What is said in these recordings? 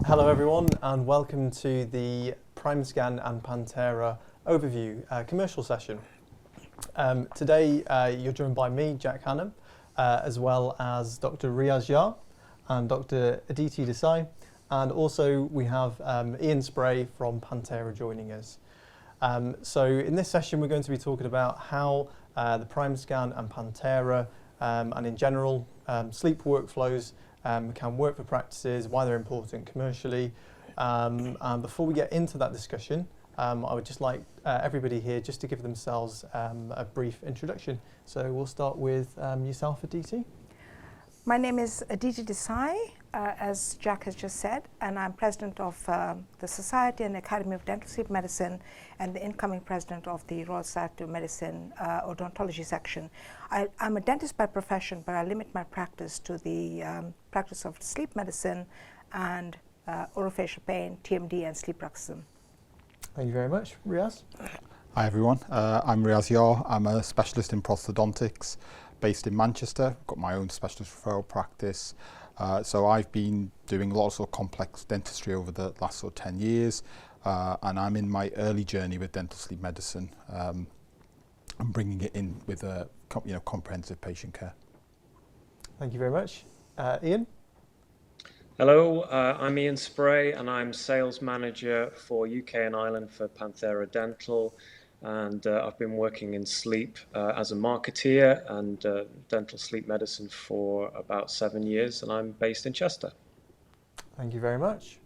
Hello everyone and welcome to the Primescan and Panthera overview commercial session. Today you're joined by me, Jack Hannam, as well as Dr. Riaz Yar and Dr. Aditi Desai, and also we have Iain Spray from Panthera joining us. So in this session we're going to be talking about how the Primescan and Panthera and in general sleep workflows can work for practices, why they're important commercially. And before we get into that discussion, I would just like everybody here just to give themselves a brief introduction. So we'll start with yourself, Aditi. My name is Aditi Desai, as Jack has just said, and I'm president of the Society and Academy of Dental Sleep Medicine and the incoming president of the Royal Society of Medicine Odontology section. I'm a dentist by profession, but I limit my practice to the practice of sleep medicine and orofacial pain, TMD, and sleep bruxism. Thank you very much. Riaz? Hi everyone, I'm Riaz Yar. I'm a specialist in prosthodontics based in Manchester. I've got my own specialist referral practice. So I've been doing lots of complex dentistry over the last 10 years, and I'm in my early journey with dental sleep medicine. I'm bringing it in with a comprehensive patient care. Thank you very much. Iain? Hello, I'm Iain Spray and I'm sales manager for UK and Ireland for Panthera Dental, and I've been working in sleep as a marketeer and dental sleep medicine for about 7 years, and I'm based in Chester. Thank you very much.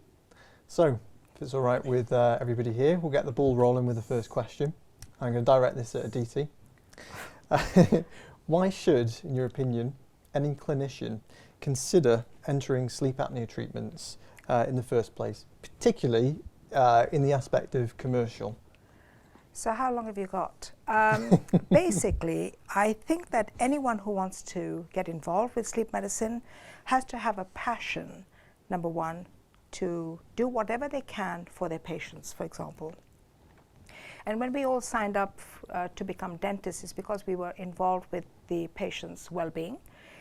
So, if it's all right with everybody here, we'll get the ball rolling with the first question. I'm going to direct this at Aditi. Why should, in your opinion, any clinician consider entering sleep apnea treatments in the first place, particularly in the aspect of commercial? So how long have you got? Basically, I think that anyone who wants to get involved with sleep medicine has to have a passion, number one, to do whatever they can for their patients, for example. And when we all signed up to become dentists, it's because we were involved with the patient's well-being.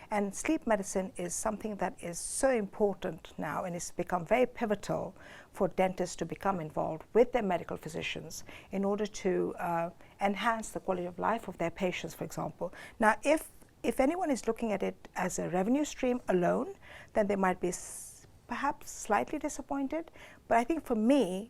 And sleep medicine is something that is so important now, and it's become very pivotal for dentists to become involved with their medical physicians in order to enhance the quality of life of their patients, for example. Now, if anyone is looking at it as a revenue stream alone, then they might be perhaps slightly disappointed. But I think for me,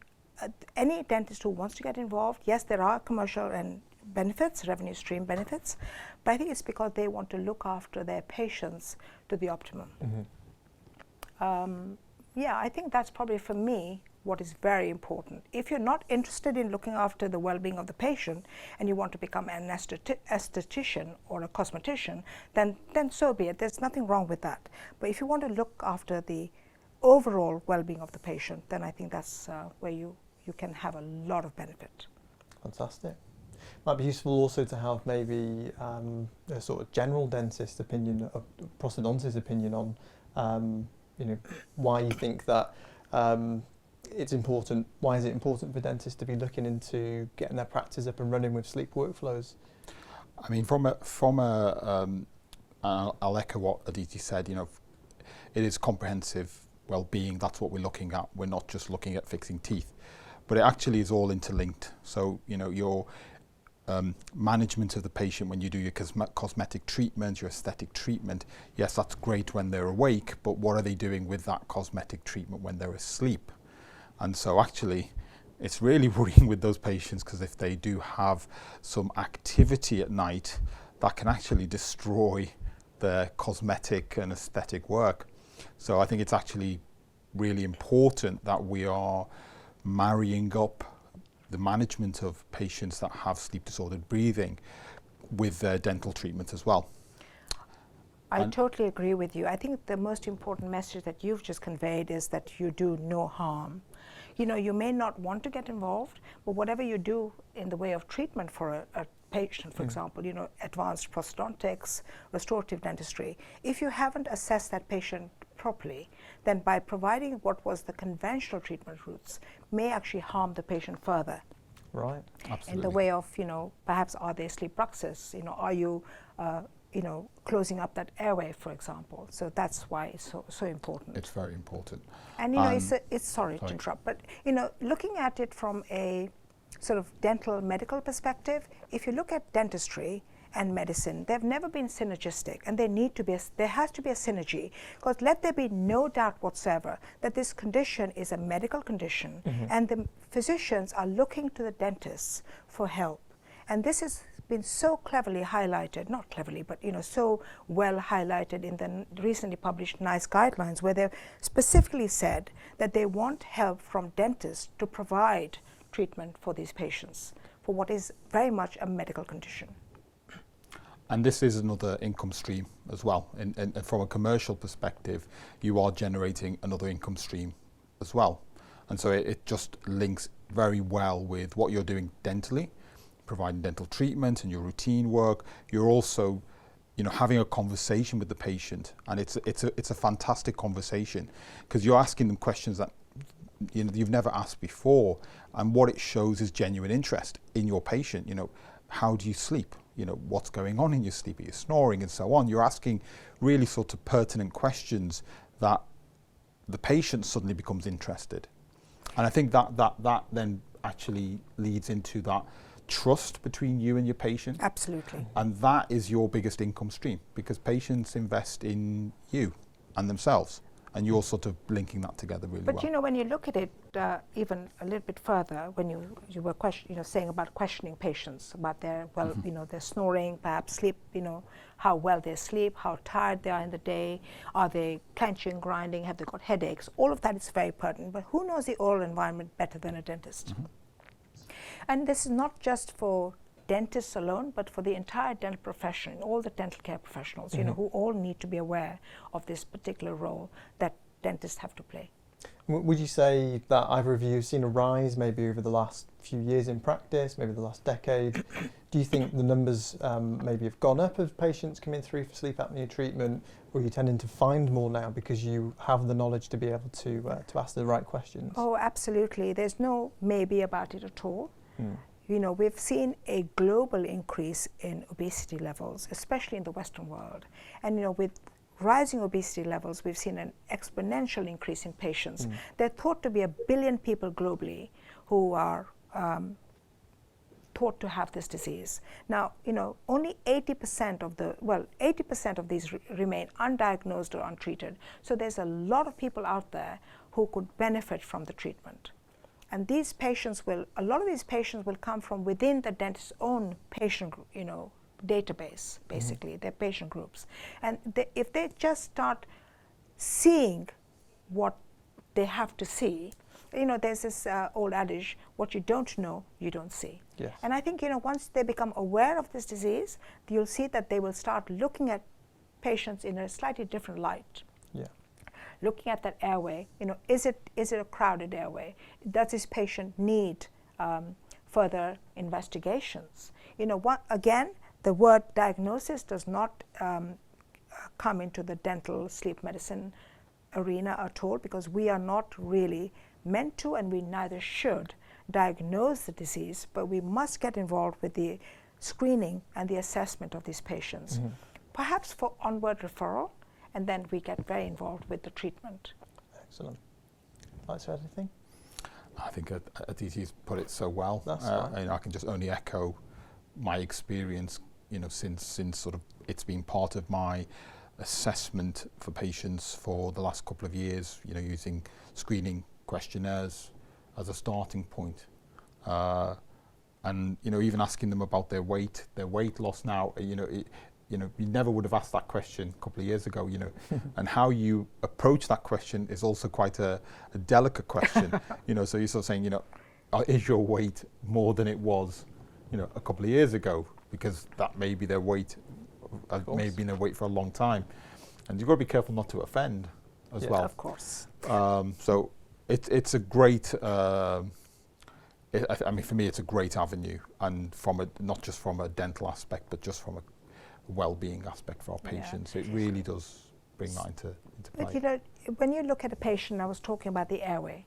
any dentist who wants to get involved, yes, there are commercial and benefits, revenue stream benefits, but I think it's because they want to look after their patients to the optimum. Mm-hmm. Yeah, I think that's probably for me what is very important. If you're not interested in looking after the well-being of the patient and you want to become an esthetician or a cosmetician, then so be it. There's nothing wrong with that. But if you want to look after the overall well-being of the patient, then I think that's where you can have a lot of benefit. Fantastic. Might be useful also to have maybe a sort of general dentist opinion, a prosthodontist opinion on, why you think that it's important. Why is it important for dentists to be looking into getting their practice up and running with sleep workflows? I mean, I'll echo what Aditi said. It is comprehensive well-being. That's what we're looking at. We're not just looking at fixing teeth, but it actually is all interlinked. So your management of the patient when you do your cosmetic treatment, your aesthetic treatment, yes, that's great when they're awake, but what are they doing with that cosmetic treatment when they're asleep? And so actually, it's really worrying with those patients, because if they do have some activity at night, that can actually destroy their cosmetic and aesthetic work. So I think it's actually really important that we are marrying up the management of patients that have sleep disordered breathing with their dental treatment as well. I totally agree with you. I think the most important message that you've just conveyed is that you do no harm. You may not want to get involved, but whatever you do in the way of treatment for a patient, for example, advanced prosthodontics, restorative dentistry, if you haven't assessed that patient properly, then by providing what was the conventional treatment routes may actually harm the patient further. Right, absolutely. In the way of, perhaps are they sleep bruxis? Are you closing up that airway, for example. So that's why it's so important. It's very important. And it's sorry to interrupt, but looking at it from a sort of dental medical perspective, if you look at dentistry and medicine, they've never been synergistic, and there has to be a synergy, because let there be no doubt whatsoever that this condition is a medical condition, and the physicians are looking to the dentists for help. And this has been so cleverly highlighted, not cleverly, but so well highlighted in the recently published NICE guidelines, where they've specifically said that they want help from dentists to provide treatment for these patients for what is very much a medical condition. And this is another income stream as well. And from a commercial perspective, you are generating another income stream as well. And so it just links very well with what you're doing dentally, providing dental treatment and your routine work. You're also, having a conversation with the patient, and it's a fantastic conversation, because you're asking them questions that you've never asked before, and what it shows is genuine interest in your patient. How do you sleep? What's going on in your sleep? Are you snoring, and so on? You're asking really sort of pertinent questions that the patient suddenly becomes interested. And I think that then actually leads into that trust between you and your patient. Absolutely. And that is your biggest income stream, because patients invest in you and themselves, and you're sort of linking that together really well. But when you look at it even a little bit further, when you were saying about questioning patients about their their snoring, perhaps sleep, how well they sleep, how tired they are in the day, are they clenching, grinding, have they got headaches? All of that is very pertinent. But who knows the oral environment better than a dentist? And this is not just for dentists alone, but for the entire dental profession, all the dental care professionals, who all need to be aware of this particular role that dentists have to play. Would you say that either of you have seen a rise maybe over the last few years in practice, maybe the last decade? Do you think the numbers maybe have gone up of patients coming through for sleep apnea treatment, or are you tending to find more now because you have the knowledge to be able to ask the right questions? Oh, absolutely. There's no maybe about it at all. We've seen a global increase in obesity levels, especially in the Western world. And with rising obesity levels, we've seen an exponential increase in patients. There are thought to be 1 billion people globally who are thought to have this disease. Now, only 80% of these remain undiagnosed or untreated. So there's a lot of people out there who could benefit from the treatment. And these patients a lot of these patients will come from within the dentist's own patient, database, basically, their patient groups. And if they just start seeing what they have to see, there's this old adage, what you don't know, you don't see. Yes. And I think, once they become aware of this disease, you'll see that they will start looking at patients in a slightly different light. Yeah. Looking at that airway, is it a crowded airway? Does this patient need further investigations? Again, the word diagnosis does not come into the dental sleep medicine arena at all, because we are not really meant to, and we neither should, diagnose the disease, but we must get involved with the screening and the assessment of these patients, perhaps for onward referral, and then we get very involved with the treatment. Excellent. Like to add anything? I think Aditi's put it so well. That's fine. I can just only echo my experience, since sort of it's been part of my assessment for patients for the last couple of years, using screening questionnaires as a starting point. And, even asking them about their weight loss now, you never would have asked that question a couple of years ago, and how you approach that question is also quite a delicate question, so you're sort of saying, is your weight more than it was, a couple of years ago, because that may be their weight, may have been their weight for a long time. And you've got to be careful not to offend as well. Of course. So it's a great, I mean, for me, it's a great avenue, and not just from a dental aspect, but just from a well-being aspect for our patients. It really does bring that into play. But when you look at a patient, I was talking about the airway.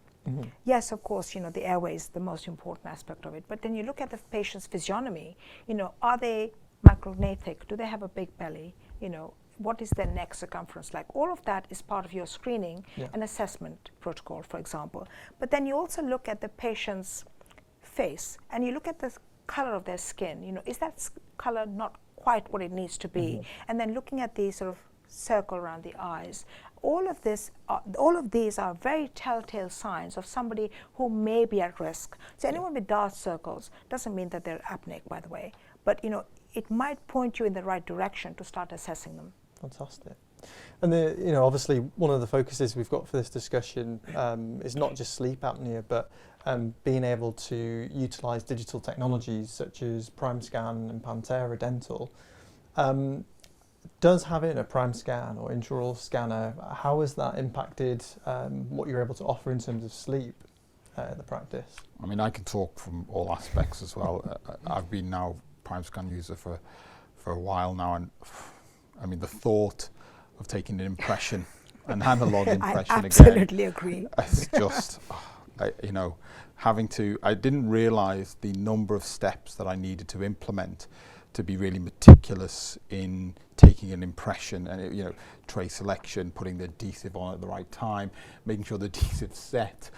Yes, of course, the airway is the most important aspect of it. But then you look at the patient's physiognomy. Are they macrognathic? Do they have a big belly? what is their neck circumference like? All of that is part of your screening and assessment protocol, for example. But then you also look at the patient's face, and you look at the color of their skin. Is that color not quite what it needs to be? And then looking at the sort of circle around the eyes. All of these are very telltale signs of somebody who may be at risk. So anyone with dark circles doesn't mean that they're apneic, by the way. But it might point you in the right direction to start assessing them. Fantastic. And obviously one of the focuses we've got for this discussion is not just sleep apnea, but being able to utilise digital technologies such as Primescan and Panthera Dental. Does having a Primescan or intraoral scanner, how has that impacted what you're able to offer in terms of sleep in the practice? I mean, I can talk from all aspects as well. I've been now Primescan user for a while now, and I mean, the thought of taking an impression, an analog impression I absolutely agree. It's just, I didn't realise the number of steps that I needed to implement to be really meticulous in taking an impression, and tray selection, putting the adhesive on at the right time, making sure the adhesive's set,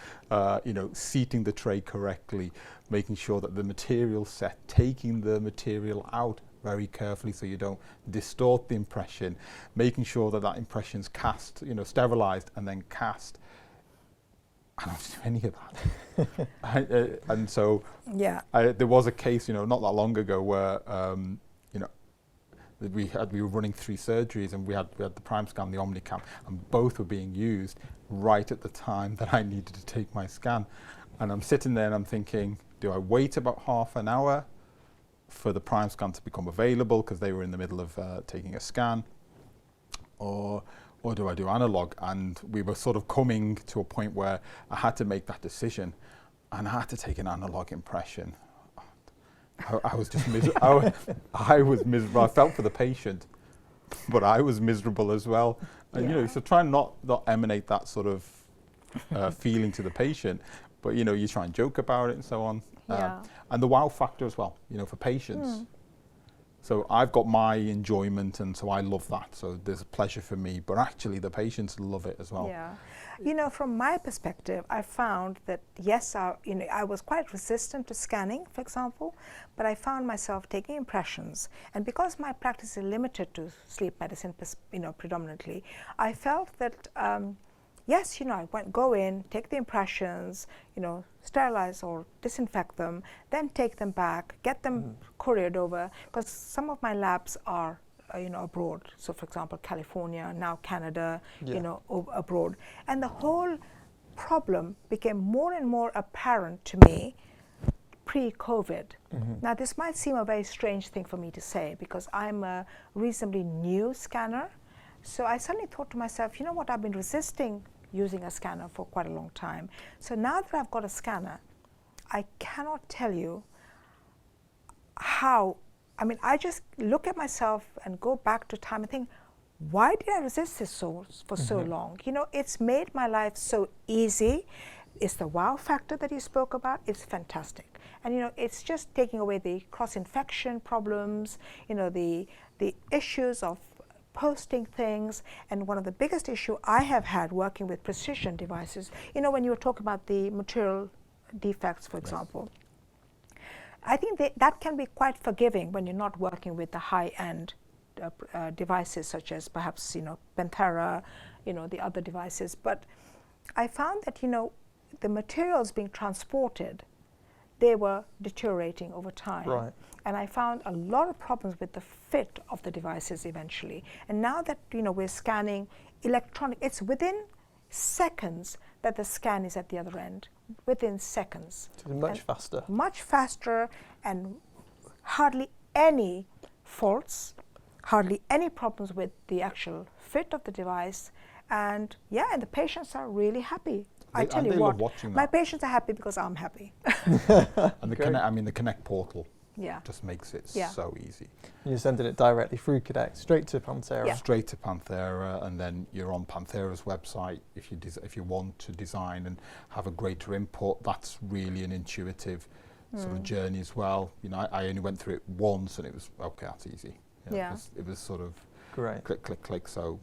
seating the tray correctly, making sure that the material's set, taking the material out very carefully so you don't distort the impression, making sure that impression's cast, sterilised and then cast. I don't do any of that. And so there was a case, not that long ago where, we were running 3 surgeries, and we had the Primescan, the Omnicam, and both were being used right at the time that I needed to take my scan. And I'm sitting there and I'm thinking, do I wait about half an hour for the Primescan to become available because they were in the middle of taking a scan, or do I do analog? And we were sort of coming to a point where I had to make that decision, and I had to take an analog impression. I was just miserable. I was miserable. I felt for the patient, but I was miserable as well. And so try and not emanate that sort of feeling to the patient, but you try and joke about it and so on. And the wow factor as well, for patients. So I've got my enjoyment, and so I love that. So there's a pleasure for me, but actually the patients love it as well. Yeah. From my perspective, I found that, yes, I was quite resistant to scanning, for example, but I found myself taking impressions. And because my practice is limited to sleep medicine, predominantly, I felt that, yes, I go in, take the impressions, sterilize or disinfect them, then take them back, get them couriered over, because some of my labs are, abroad. So, for example, California, now Canada, abroad. And the whole problem became more and more apparent to me pre-COVID. Now, this might seem a very strange thing for me to say, because I'm a reasonably new scanner. So I suddenly thought to myself, what, I've been resisting using a scanner for quite a long time. So now that I've got a scanner, I cannot tell you how, I just look at myself and go back to time and think, why did I resist this for so long? It's made my life so easy. It's the wow factor that you spoke about. It's fantastic. And it's just taking away the cross-infection problems, the issues of posting things. And one of the biggest issue I have had working with precision devices, when you were talking about the material defects, for example, I think that can be quite forgiving when you're not working with the high-end devices such as perhaps, Panthera, the other devices. But I found that, the materials being transported, they were deteriorating over time. Right. And I found a lot of problems with the fit of the devices eventually. And now that, we're scanning electronic, it's within seconds that the scan is at the other end, within seconds. So much faster. Much faster, and hardly any faults, hardly any problems with the actual fit of the device. And and the patients are really happy. I tell you what, my patients are happy because I'm happy. And the Connect portal just makes it so easy. You're sending it directly through Connect straight to Panthera. Yeah. Straight to Panthera, and then you're on Panthera's website if you want to design and have a greater input. That's really an intuitive sort of journey as well. I only went through it once, and it was okay. That's easy. It was sort of Great. click, click, click. So,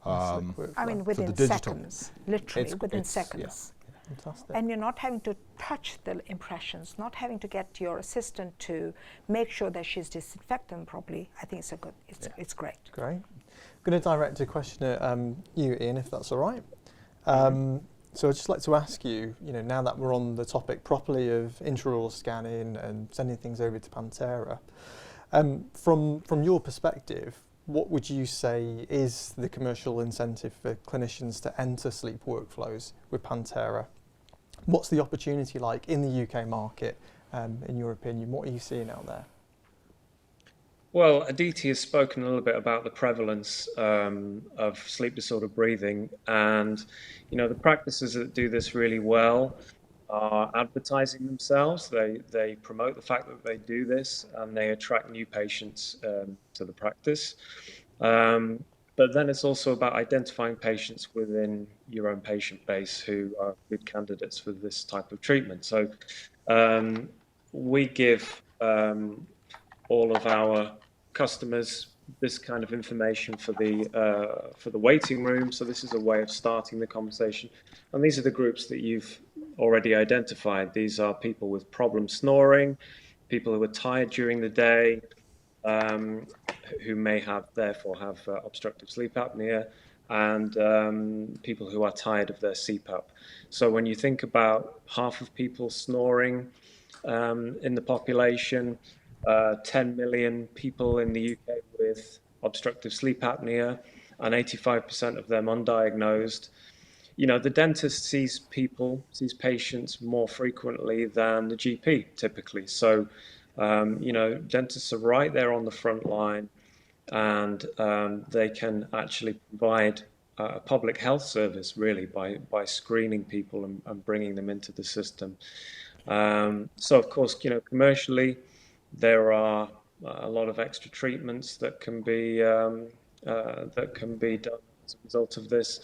I mean, within seconds, literally within seconds. Yeah. Fantastic. And you're not having to touch the impressions, not having to get your assistant to make sure that she's disinfecting them properly. I think it's great. Great. I'm going to direct a question at you, Iain, if that's all right. So I'd just like to ask you, now that we're on the topic properly of intraoral scanning and sending things over to Panthera, from your perspective, what would you say is the commercial incentive for clinicians to enter sleep workflows with Panthera? What's the opportunity like in the UK market, in your opinion? What are you seeing out there? Well, Aditi has spoken a little bit about the prevalence of sleep disorder breathing, and the practices that do this really well are advertising themselves. They promote the fact that they do this, and they attract new patients to the practice. But then it's also about identifying patients within your own patient base who are good candidates for this type of treatment. So we give all of our customers this kind of information for the waiting room. So this is a way of starting the conversation. And these are the groups that you've already identified. These are people with problem snoring, people who are tired during the day, who may therefore have obstructive sleep apnea, and people who are tired of their CPAP. So when you think about half of people snoring in the population, 10 million people in the UK with obstructive sleep apnea, and 85% of them undiagnosed. The dentist sees patients more frequently than the GP typically. So, dentists are right there on the front line, and they can actually provide a public health service really by screening people and bringing them into the system. So of course, commercially, there are a lot of extra treatments that can be done as a result of this.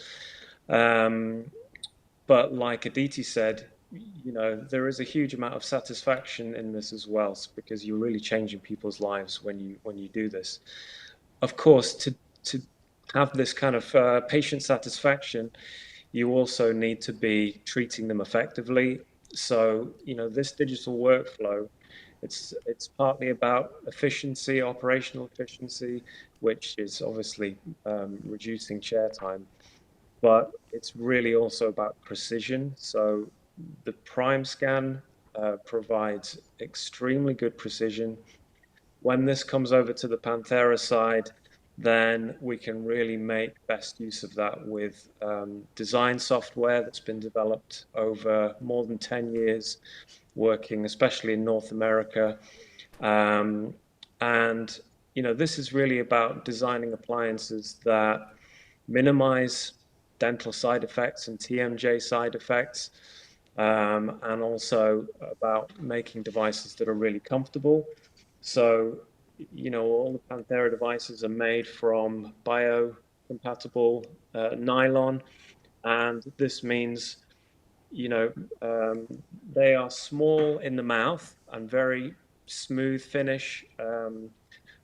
But like Aditi said, there is a huge amount of satisfaction in this as well, because you're really changing people's lives when you do this. Of course, to have this kind of patient satisfaction, you also need to be treating them effectively. So, this digital workflow, it's partly about efficiency, operational efficiency, which is obviously reducing chair time, but it's really also about precision. So the Primescan provides extremely good precision. When this comes over to the Panthera side, then we can really make best use of that with design software that's been developed over more than 10 years, working especially in North America. And, this is really about designing appliances that minimize dental side effects and TMJ side effects, and also about making devices that are really comfortable. So, all the Panthera devices are made from biocompatible nylon, and this means, they are small in the mouth and very smooth finish.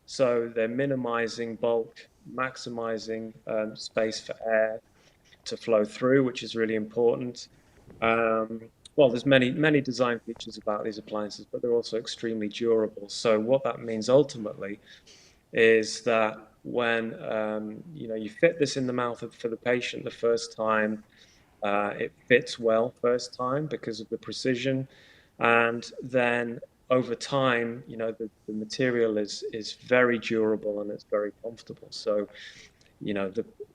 So they're minimizing bulk, maximizing space for air to flow through, which is really important. Well, there's many design features about these appliances, but they're also extremely durable. So what that means ultimately is that when you fit this in the mouth for the patient the first time, it fits well first time because of the precision, and then over time, the material is very durable and it's very comfortable. So,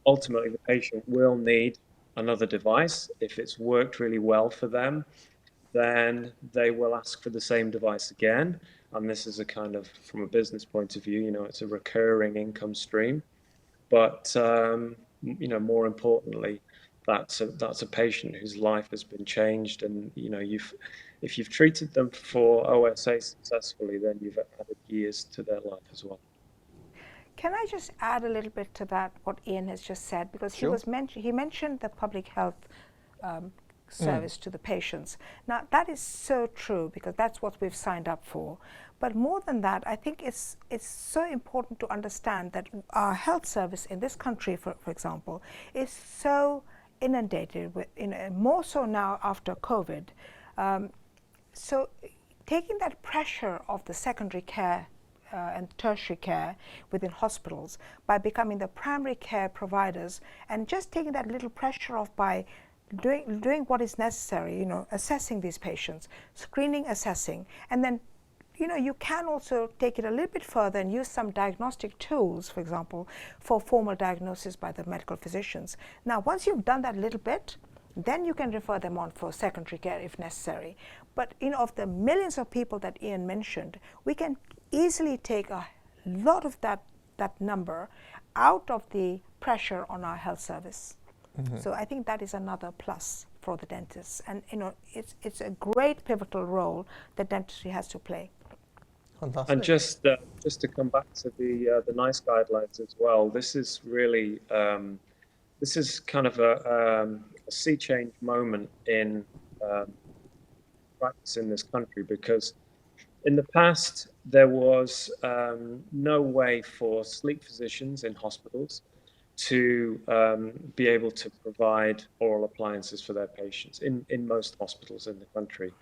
ultimately the patient will need another device. If it's worked really well for them, then they will ask for the same device again. And this is a kind of, from a business point of view, it's a recurring income stream. But, more importantly, that's a patient whose life has been changed, and if you've treated them for OSA successfully, then you've added years to their life as well. Can I just add a little bit to that, what Iain has just said, because Sure. he mentioned the public health service to the patients. Now, that is so true because that's what we've signed up for. But more than that, I think it's so important to understand that our health service in this country, for example, is so inundated with, more so now after COVID. So taking that pressure of the secondary care and tertiary care within hospitals by becoming the primary care providers and just taking that little pressure off by doing what is necessary, assessing these patients, screening, assessing, and then you can also take it a little bit further and use some diagnostic tools, for example, for formal diagnosis by the medical physicians. Now, once you've done that little bit, then you can refer them on for secondary care if necessary. But of the millions of people that Iain mentioned, we can easily take a lot of that number out of the pressure on our health service. Mm-hmm. So I think that is another plus for the dentists, and it's a great pivotal role that dentistry has to play. Fantastic. And just to come back to the NICE guidelines as well, this is really this is kind of a sea change moment in practice in this country, because in the past there was no way for sleep physicians in hospitals to be able to provide oral appliances for their patients in most hospitals in the country.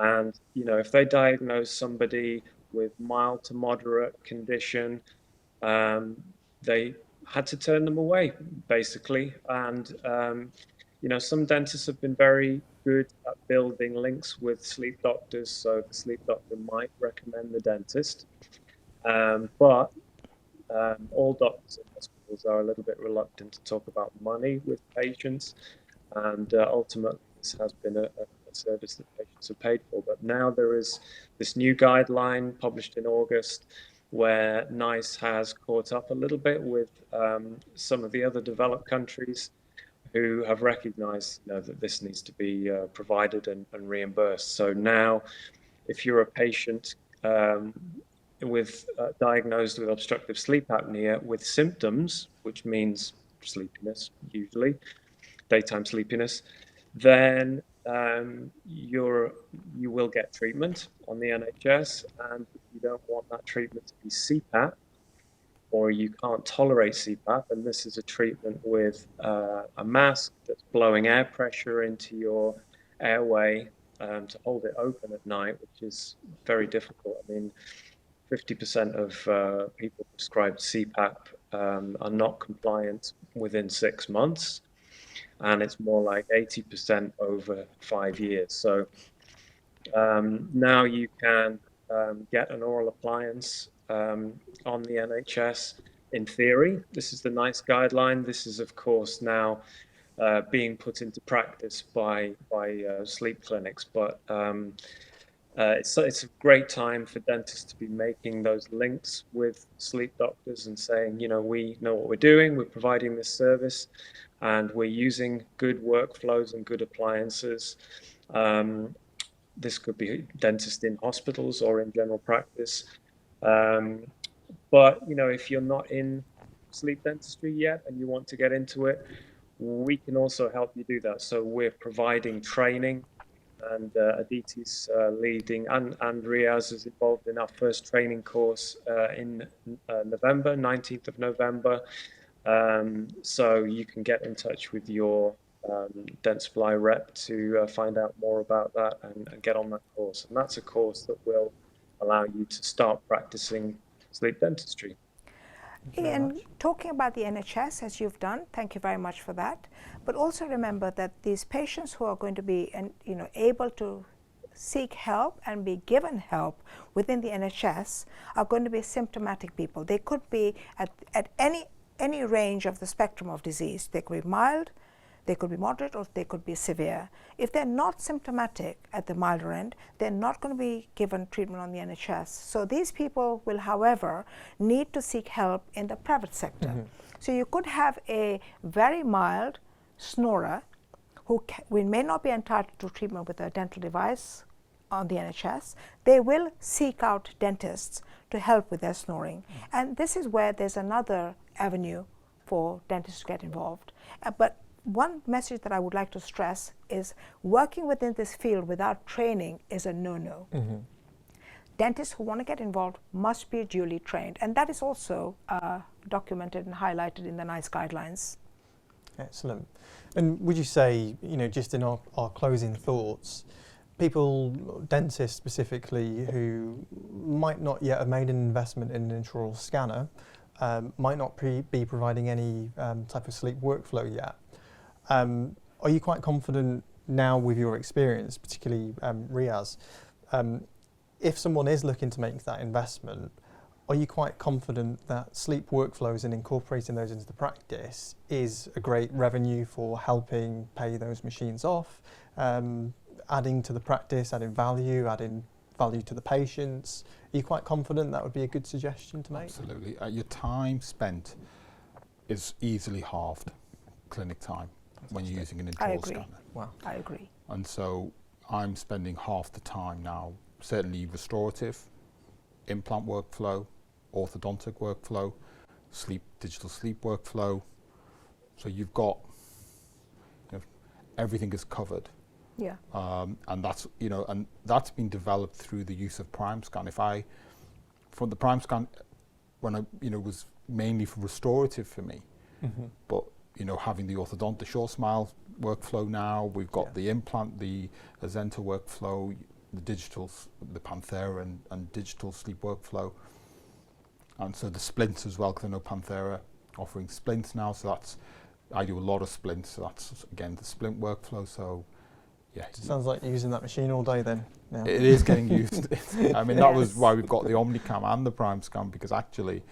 And if they diagnose somebody with mild to moderate condition, they had to turn them away, basically. And some dentists have been very good at building links with sleep doctors, so the sleep doctor might recommend the dentist. But all doctors in hospitals are a little bit reluctant to talk about money with patients, and ultimately this has been a service that patients are paid for. But now there is this new guideline published in August where NICE has caught up a little bit with some of the other developed countries who have recognized that this needs to be provided and reimbursed. So now if you're a patient diagnosed with obstructive sleep apnea with symptoms, which means sleepiness, usually daytime sleepiness, then you will get treatment on the NHS, and if you don't want that treatment to be CPAP, or you can't tolerate CPAP, and this is a treatment with a mask that's blowing air pressure into your airway to hold it open at night, which is very difficult. I mean, 50% of people prescribed CPAP are not compliant within 6 months, and it's more like 80% over 5 years. So now you can get an oral appliance on the NHS in theory. This is the NICE guideline. This is, of course, now being put into practice by sleep clinics, but it's a great time for dentists to be making those links with sleep doctors and saying, we know what we're doing, we're providing this service, and we're using good workflows and good appliances. This could be dentists in hospitals or in general practice. But, if you're not in sleep dentistry yet and you want to get into it, we can also help you do that. So we're providing training, and Aditi's leading, and Riaz is involved in our first training course in November, 19th of November. So you can get in touch with your Dentsply rep to find out more about that and get on that course. And that's a course that will allow you to start practicing sleep dentistry. Iain, talking about the NHS as you've done, thank you very much for that. But also remember that these patients who are going to be able to seek help and be given help within the NHS are going to be symptomatic people. They could be at any range of the spectrum of disease. They could be mild, they could be moderate, or they could be severe. If they're not symptomatic at the milder end, they're not going to be given treatment on the NHS. So these people will, however, need to seek help in the private sector. Mm-hmm. So you could have a very mild snorer who may not be entitled to treatment with a dental device on the NHS. They will seek out dentists to help with their snoring. Mm-hmm. And this is where there's another avenue for dentists to get involved. But one message that I would like to stress is working within this field without training is a no-no. Dentists who want to get involved must be duly trained, and that is also documented and highlighted in the NICE guidelines. Excellent. And would you say, just in our closing thoughts, people, dentists specifically, who might not yet have made an investment in an intraoral scanner, might not be providing any type of sleep workflow yet. Are you quite confident now with your experience, particularly Riaz, if someone is looking to make that investment, are you quite confident that sleep workflows and incorporating those into the practice is a great revenue for helping pay those machines off, adding to the practice, adding value to the patients? Are you quite confident that would be a good suggestion to make? Absolutely. Your time spent is easily halved, clinic time, when you're using an intraoral scanner. Wow. I agree. And so I'm spending half the time now, certainly restorative, implant workflow, orthodontic workflow, digital sleep workflow. So you've got, everything is covered. Yeah. And that's, and that's been developed through the use of Primescan. From the Primescan, when I, was mainly for restorative for me, but, having the orthodontic short smile workflow now, we've got the implant, the Azenta workflow, the digital, the Panthera and digital sleep workflow. And so the splints as well, because I know Panthera offering splints now, so I do a lot of splints, so that's, again, the splint workflow, so yeah. Sounds like you're using that machine all day then. Yeah. It is getting used. I mean, that was why we've got the Omnicam and the Primescan, because actually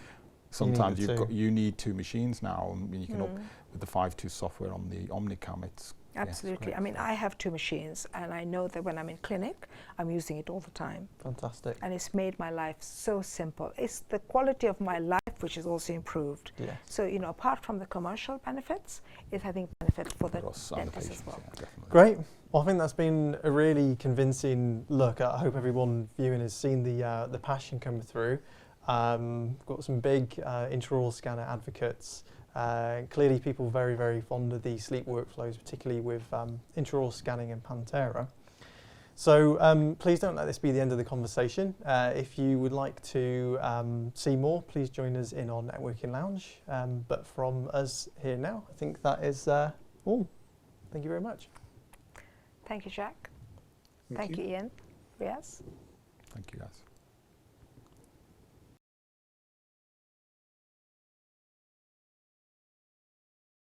sometimes you need two machines now, and you can with the 5.2 software on the Omnicam, it's absolutely. I mean, I have two machines, and I know that when I'm in clinic, I'm using it all the time. Fantastic. And it's made my life so simple. It's the quality of my life which is also improved. Yes. So, apart from the commercial benefits, it's, I think, benefit for the dentist as well. Yeah, great. Well, I think that's been a really convincing look. I hope everyone viewing has seen the passion come through. Got some big intraoral scanner advocates. Clearly people very, very fond of the sleep workflows, particularly with intraoral scanning and Panthera. So please don't let this be the end of the conversation. If you would like to see more, please join us in our networking lounge. But from us here now, I think that is all. Thank you very much. Thank you, Jack. Thank you, Iain. Riaz. Thank you, guys.